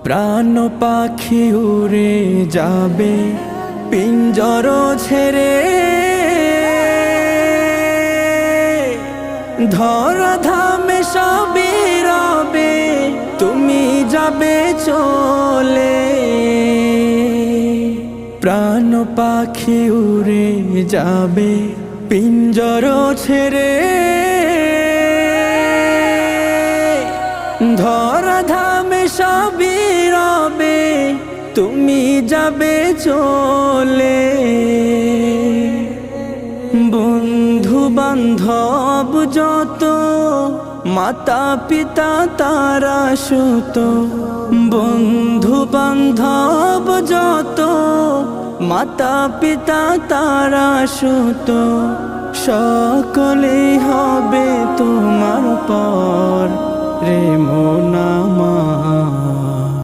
প্রাণ পাখি উড়ে যাবে পিঞ্জর ছেড়ে, ধরা ধামে সবই রবে, তুমি যাবে চলে। প্রাণ পাখি উড়ে যাবে পিঞ্জর ছেড়ে, ধরা ধামে সবই রবে, তুমি যাবে চলে। বন্ধু বান্ধব যত, মাতা পিতা তারা সুত, বন্ধু বান্ধব যত, মাতা পিতা তারা সুত, সকলেই হবে তোমার পর রে মন